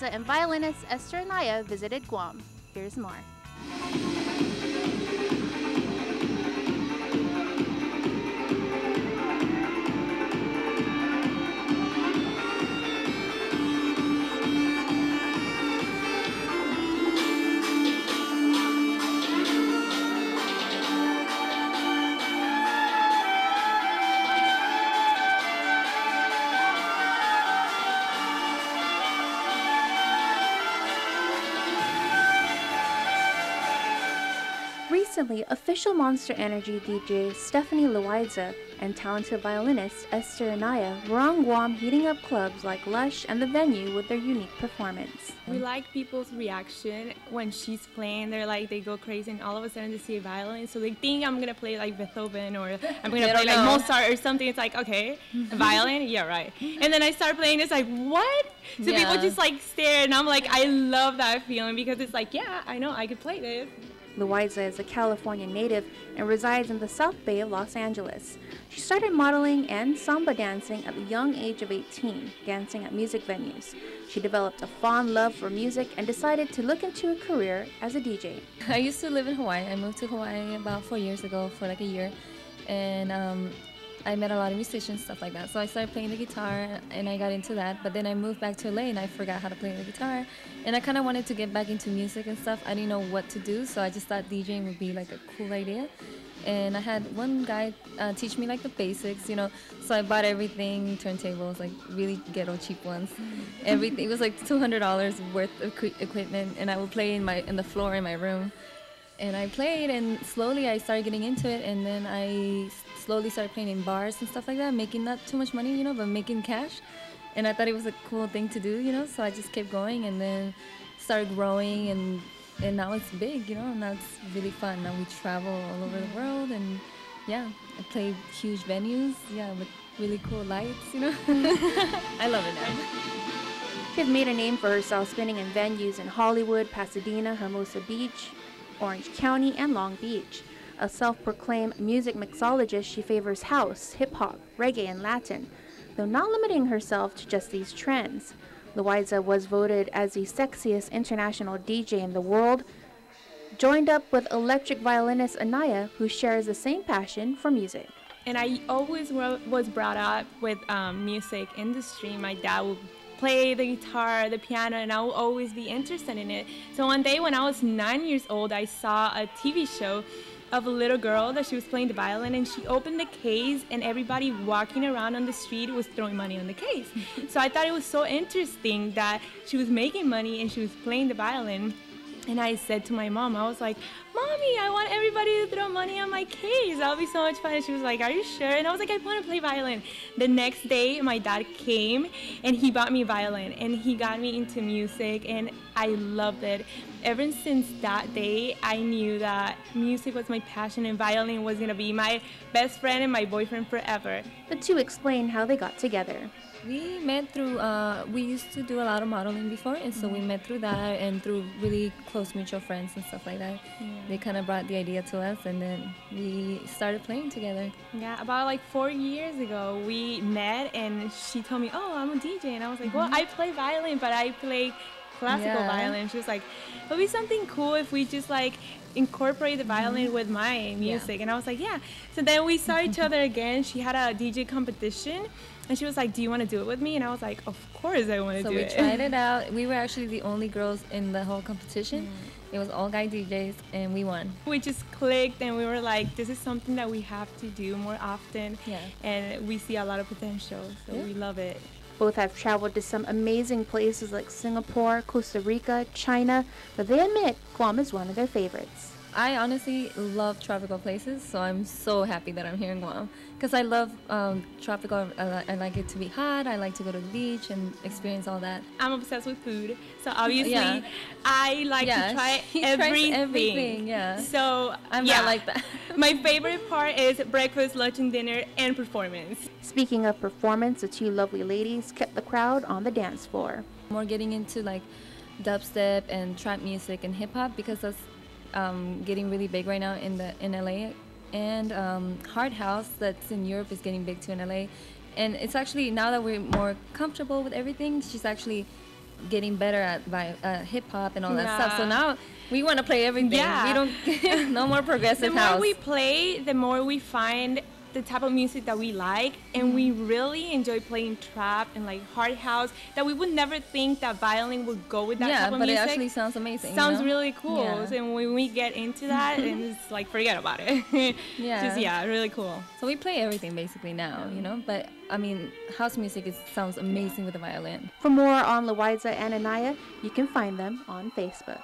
Loayza and violinist Esther Anaya visited Guam. Here's more. Recently, official Monster Energy DJ Stephanie Loayza and talented violinist Esther Anaya were on Guam heating up clubs like Lush and the venue with their unique performance. We like people's reaction when she's playing. They go crazy, and all of a sudden they see a violin, so they think I'm gonna play like Beethoven or I'm gonna play like Mozart or something. It's like, okay, a violin, yeah, right. And then I start playing. It's like, what? So people just like stare, and I'm like, I love that feeling because it's like, yeah, I know I could play this. Loayza is a California native and resides in the South Bay of Los Angeles. She started modeling and samba dancing at the young age of 18, dancing at music venues. She developed a fond love for music and decided to look into a career as a DJ. I used to live in Hawaii. I moved to Hawaii about 4 years ago for like a year, and I met a lot of musicians, stuff like that. So I started playing the guitar and I got into that. But then I moved back to LA and I forgot how to play the guitar. And I kind of wanted to get back into music and stuff. I didn't know what to do, so I just thought DJing would be like a cool idea. And I had one guy teach me like the basics, you know. So I bought everything, turntables, like really ghetto cheap ones. Everything. It was like $200 worth of equipment, and I would play in the floor in my room. And I played, and slowly I started getting into it, and then I slowly started playing in bars and stuff like that, making not too much money, you know, but making cash. And I thought it was a cool thing to do, you know, so I just kept going, and then started growing, and now it's big, you know, and now it's really fun. Now we travel all over the world, and yeah, I play huge venues, yeah, with really cool lights, you know. I love it now. She has made a name for herself spinning in venues in Hollywood, Pasadena, Hermosa Beach, Orange County, and Long Beach. A self-proclaimed music mixologist, she favors house, hip-hop, reggae, and Latin, though not limiting herself to just these trends. Loayza was voted as the sexiest international DJ in the world, joined up with electric violinist Anaya, who shares the same passion for music. And I always was brought up with music industry. My dad would play the guitar, the piano, and I will always be interested in it. So one day when I was 9 years old, I saw a TV show of a little girl that she was playing the violin, and she opened the case, and everybody walking around on the street was throwing money on the case. So I thought it was so interesting that she was making money and she was playing the violin. And I said to my mom, I was like, Mommy, I want everybody to throw money on my case. That'll be so much fun. And she was like, are you sure? And I was like, I want to play violin. The next day, my dad came and he bought me a violin and he got me into music, and I loved it. Ever since that day, I knew that music was my passion and violin was going to be my best friend and my boyfriend forever. The two explain how they got together. We met through, we used to do a lot of modeling before, and so we met through that and through really close mutual friends and stuff like that. Yeah. They kind of brought the idea to us, and then we started playing together. Yeah, about like 4 years ago, we met, and she told me, oh, I'm a DJ, and I was like, well, I play violin, but I play classical violin. She was like, it'll be something cool if we just like incorporate the violin with my music. And I was like, yeah. So then we saw each other again. She had a DJ competition, and she was like, do you want to do it with me? And I was like, of course I want to do it. So we tried it out. We were actually the only girls in the whole competition. It was all guy DJs, and we won. We just clicked, and we were like, this is something that we have to do more often. Yeah. And we see a lot of potential, so we love it. Both have traveled to some amazing places like Singapore, Costa Rica, China, but they admit Guam is one of their favorites. I honestly love tropical places, so I'm so happy that I'm here in Guam. Because I love tropical, I like it to be hot, I like to go to the beach and experience all that. I'm obsessed with food, so obviously I like to try everything. So I'm not like that. My favorite part is breakfast, lunch, and dinner, and performance. Speaking of performance, the two lovely ladies kept the crowd on the dance floor. More getting into like dubstep and trap music and hip-hop, because that's getting really big right now in LA, and hard house that's in Europe is getting big too in LA. And it's actually, now that we're more comfortable with everything, she's actually getting better at hip hop and all that stuff. So now we want to play everything. Yeah. We don't no more progressive house. The more we play, the more we find the type of music that we like, and we really enjoy playing trap and like hard house that we would never think that violin would go with that type of music. Yeah, but it actually sounds amazing. Sounds really cool. Yeah. And when we get into that, and it's like, forget about it. Just really cool. So we play everything basically now, you know. But I mean, house music sounds amazing with the violin. For more on Loayza and Anaya, you can find them on Facebook.